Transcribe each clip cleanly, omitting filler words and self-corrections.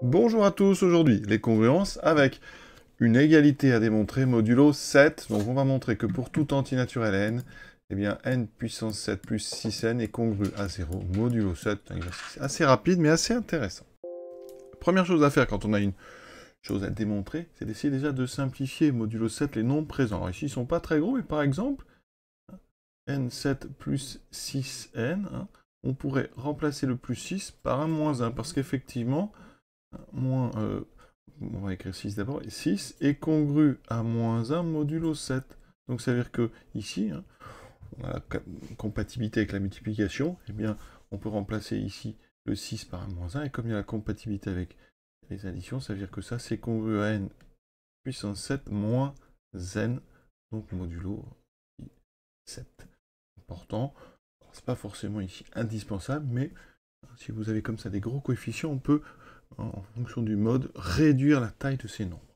Bonjour à tous, aujourd'hui les congruences avec une égalité à démontrer modulo 7. Donc on va montrer que pour tout antinaturel n, eh bien n puissance 7 plus 6n est congru à 0 modulo 7. Un exercice assez rapide mais assez intéressant. Première chose à faire quand on a une chose à démontrer, c'est d'essayer déjà de simplifier modulo 7 les nombres présents. Alors ici ils ne sont pas très gros, mais par exemple, n7 plus 6n, on pourrait remplacer le plus 6 par un moins 1, parce qu'effectivement, on va écrire 6 d'abord, et 6 est congru à moins 1 modulo 7. Donc ça veut dire que ici, on a la compatibilité avec la multiplication, eh bien on peut remplacer ici le 6 par un moins 1, et comme il y a la compatibilité avec les additions, ça veut dire que ça c'est congru à n puissance 7 moins n, donc modulo 7. Important, c'est pas forcément ici indispensable, mais si vous avez comme ça des gros coefficients, on peut, en fonction du mode, réduire la taille de ces nombres.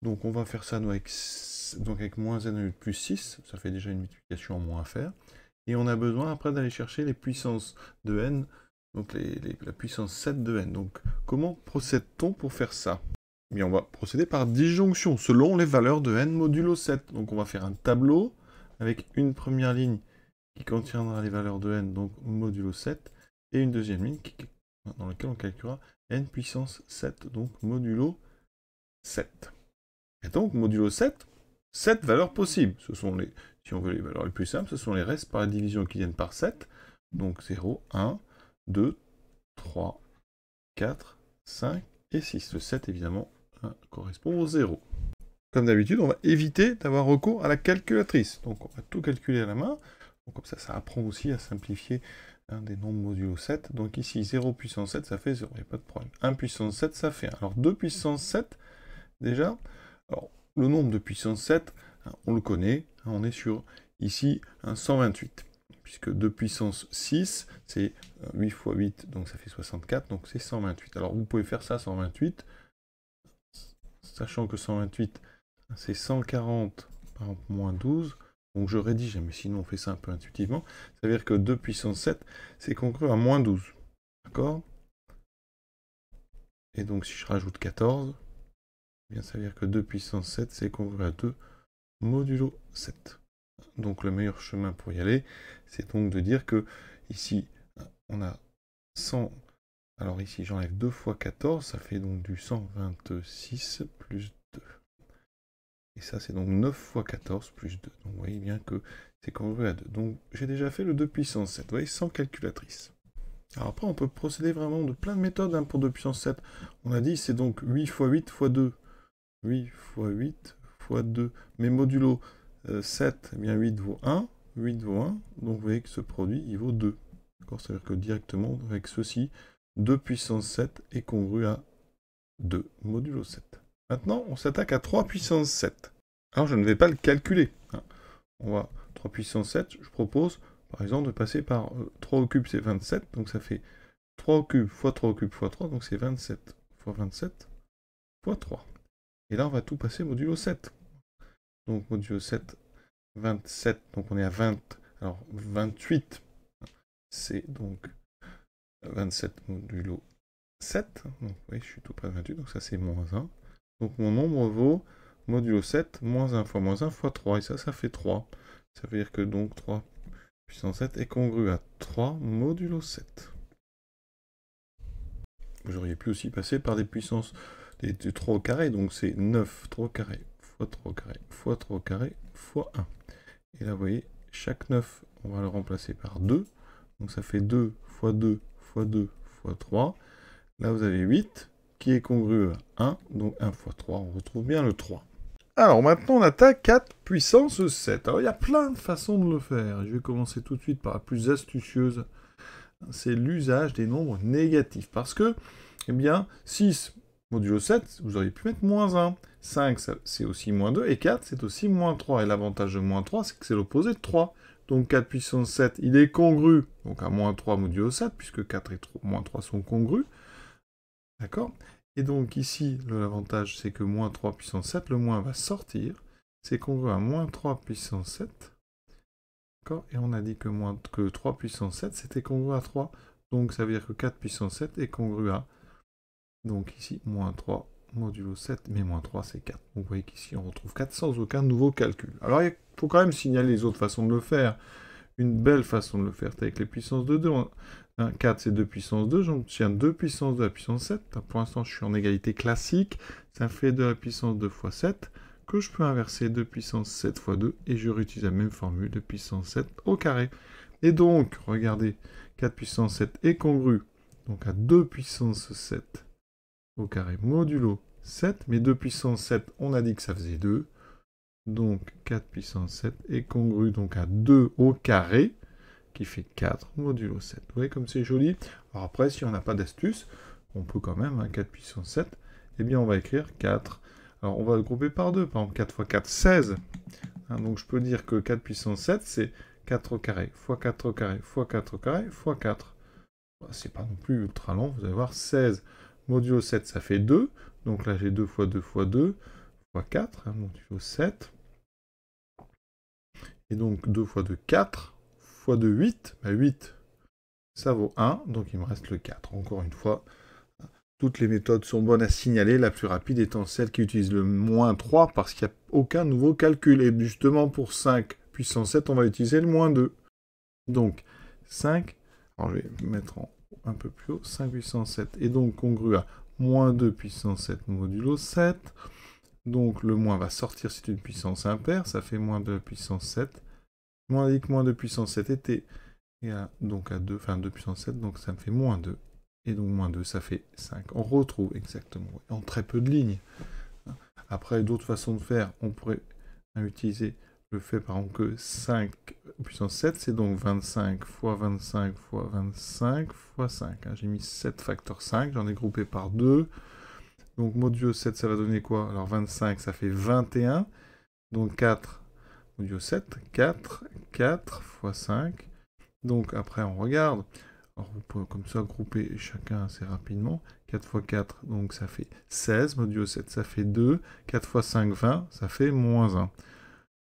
Donc on va faire ça avec moins n plus 6, ça fait déjà une multiplication en moins à faire. Et on a besoin après d'aller chercher les puissances de n, donc la puissance 7 de n. Donc comment procède-t-on pour faire ça? Eh bien, on va procéder par disjonction, selon les valeurs de n modulo 7. Donc on va faire un tableau avec une première ligne qui contiendra les valeurs de n, donc modulo 7, et une deuxième ligne dans laquelle on calculera n puissance 7, donc modulo 7. Et donc, modulo 7, 7 valeurs possibles. Ce sont les, si on veut les valeurs les plus simples, ce sont les restes par la division qui viennent par 7. Donc 0, 1, 2, 3, 4, 5 et 6. Le 7, évidemment, correspond au 0. Comme d'habitude, on va éviter d'avoir recours à la calculatrice. Donc on va tout calculer à la main. Donc, comme ça apprend aussi à simplifier des nombres modulo 7. Donc ici, 0 puissance 7, ça fait 0, il n'y a pas de problème. 1 puissance 7, ça fait 1. Alors 2 puissance 7, déjà, alors, le nombre de puissance 7, on le connaît, on est sur, ici, un 128. Puisque 2 puissance 6, c'est 8 fois 8, donc ça fait 64, donc c'est 128. Alors vous pouvez faire ça, 128, sachant que 128, c'est 140 par moins 12, donc je rédige, mais sinon on fait ça un peu intuitivement, ça veut dire que 2 puissance 7, c'est congru à moins 12, d'accord? Et donc si je rajoute 14, eh bien, ça veut dire que 2 puissance 7, c'est congru à 2 modulo 7. Donc le meilleur chemin pour y aller, c'est donc de dire que ici, on a 100... Alors ici, j'enlève 2 fois 14, ça fait donc du 126 plus 2. Et ça, c'est donc 9 fois 14 plus 2. Donc vous voyez bien que c'est congru à 2. Donc j'ai déjà fait le 2 puissance 7, vous voyez, sans calculatrice. Alors après, on peut procéder vraiment de plein de méthodes pour 2 puissance 7. On a dit, c'est donc 8 fois 8 fois 2. 8 fois 8 fois 2. Mais modulo 7, eh bien 8 vaut 1. 8 vaut 1. Donc vous voyez que ce produit, il vaut 2. D'accord? C'est-à-dire que directement, avec ceci, 2 puissance 7 est congru à 2 modulo 7. Maintenant, on s'attaque à 3 puissance 7. Alors, je ne vais pas le calculer. On va 3 puissance 7, je propose, par exemple, de passer par 3 au cube, c'est 27. Donc ça fait 3 au cube fois 3 au cube fois 3. Donc c'est 27 fois 27 fois 3. Et là, on va tout passer modulo 7. Donc modulo 7, 27, donc on est à 20. Alors 28, c'est donc 27 modulo 7. Donc oui, je suis tout près de 28, donc ça c'est moins 1. Donc mon nombre vaut modulo 7, moins 1 fois 3. Et ça fait 3. Ça veut dire que donc 3 puissance 7 est congru à 3 modulo 7. Vous auriez pu aussi passer par des puissances des 3 au carré, donc c'est 9 3 au carré fois 3 au carré fois 3 au carré fois 1. Et là, vous voyez, chaque 9, on va le remplacer par 2. Donc ça fait 2 fois 2 fois 2 fois 3. Là, vous avez 8 qui est congru à 1, donc 1 fois 3, on retrouve bien le 3. Alors maintenant, on attaque 4 puissance 7. Alors il y a plein de façons de le faire. Je vais commencer tout de suite par la plus astucieuse. C'est l'usage des nombres négatifs. Parce que, eh bien, 6 modulo 7, vous auriez pu mettre moins 1. 5, c'est aussi moins 2. Et 4, c'est aussi moins 3. Et l'avantage de moins 3, c'est que c'est l'opposé de 3. Donc 4 puissance 7, il est congru donc à moins 3 modulo 7, puisque 4 et moins 3 sont congrus. D'accord? Et donc ici, l'avantage, c'est que moins 3 puissance 7, le moins va sortir. C'est congru à moins 3 puissance 7. D'accord? Et on a dit que 3 puissance 7, c'était congru à 3. Donc ça veut dire que 4 puissance 7 est congru à Donc ici, moins 3 modulo 7, mais moins 3, c'est 4. Donc vous voyez qu'ici, on retrouve 4 sans aucun nouveau calcul. Alors, il faut quand même signaler les autres façons de le faire. Une belle façon de le faire, c'est avec les puissances de 2. 4, c'est 2 puissance 2. J'obtiens 2 puissance 2 à la puissance 7. Pour l'instant, je suis en égalité classique. Ça fait 2 à la puissance 2 fois 7, que je peux inverser 2 puissance 7 fois 2, et je réutilise la même formule de puissance 7 au carré. Et donc, regardez, 4 puissance 7 est congru donc à 2 puissance 7 au carré modulo 7, mais 2 puissance 7, on a dit que ça faisait 2. Donc 4 puissance 7 est congru donc à 2 au carré, qui fait 4 modulo 7. Vous voyez comme c'est joli. Alors après, si on n'a pas d'astuce, on peut quand même, 4 puissance 7, eh bien on va écrire 4. Alors on va le grouper par 2, par exemple 4 fois 4, 16. Donc je peux dire que 4 puissance 7, c'est 4 au carré, fois 4 au carré, fois 4 au carré, fois 4. C'est pas non plus ultra long, vous allez voir, 16 modulo 7, ça fait 2. Donc là, j'ai 2 fois 2 fois 2, fois 4, modulo 7. Et donc 2 fois 2, 4, fois 2, 8. 8, ça vaut 1, donc il me reste le 4. Encore une fois, toutes les méthodes sont bonnes à signaler, la plus rapide étant celle qui utilise le moins 3, parce qu'il n'y a aucun nouveau calcul. Et justement, pour 5 puissance 7, on va utiliser le moins 2. Donc 5, alors je vais mettre un peu plus haut, 5 puissance 7 est donc congru à moins 2 puissance 7 modulo 7. Donc le moins va sortir, c'est une puissance impaire, ça fait moins 2 puissance 7. On a dit que moins 2 puissance 7 était donc à 2, enfin 2 puissance 7, donc ça me fait moins 2. Et donc moins 2, ça fait 5. On retrouve exactement, en très peu de lignes. Après, d'autres façons de faire, on pourrait utiliser le fait par exemple que 5 puissance 7, c'est donc 25 fois 25 fois 25 fois 5. J'ai mis 7 facteur 5, j'en ai groupé par 2. Donc modulo 7, ça va donner quoi? Alors 25, ça fait 21. Donc 4 modulo 7, 4 fois 5. Donc après, on regarde. Alors vous pouvez comme ça grouper chacun assez rapidement. 4 fois 4, donc ça fait 16. Modulo 7, ça fait 2. 4 fois 5, 20. Ça fait moins 1.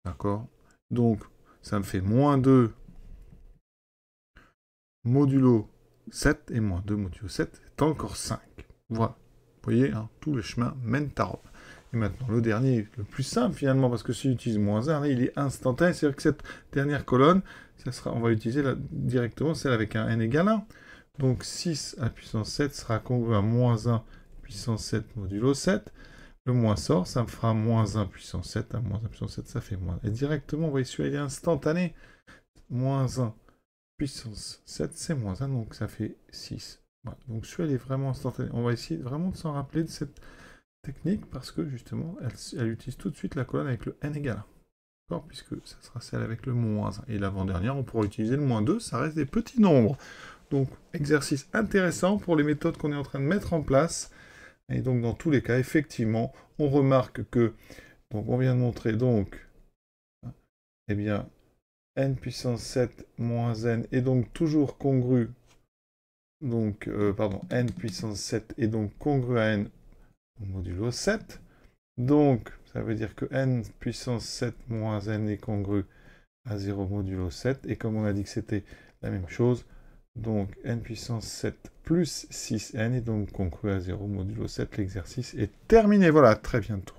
D'accord? Donc, ça me fait moins 2 modulo 7. Et moins 2 modulo 7, c'est encore 5. Voilà. Vous voyez, tous les chemins mènent à Rome. Et maintenant, le dernier, le plus simple finalement, parce que si j'utilise moins 1, là, il est instantané. C'est-à-dire que cette dernière colonne, on va utiliser directement celle avec un n égale 1. Donc 6 à la puissance 7 sera congru à moins 1 puissance 7 modulo 7. Le moins sort, ça me fera moins 1 puissance 7. À moins 1 puissance 7, ça fait moins 1. Et directement, vous voyez, celui-là, il est instantané. Moins 1 puissance 7, c'est moins 1, donc ça fait 6. Voilà. Donc celui-là, il est vraiment instantané. On va essayer vraiment de s'en rappeler de cette technique, parce que justement, elle utilise tout de suite la colonne avec le n égale 1. D'accord? Puisque ça sera celle avec le moins 1. Et l'avant-dernière, on pourra utiliser le moins 2, ça reste des petits nombres. Donc, exercice intéressant pour les méthodes qu'on est en train de mettre en place. Et donc, dans tous les cas, effectivement, on remarque que, donc on vient de montrer, donc, eh bien, n puissance 7 moins n est donc toujours congru, donc, n puissance 7 est donc congru à n modulo 7. Donc, ça veut dire que n puissance 7 moins n est congru à 0 modulo 7. Et comme on a dit que c'était la même chose, donc n puissance 7 plus 6n est donc congru à 0 modulo 7. L'exercice est terminé. Voilà, très bientôt.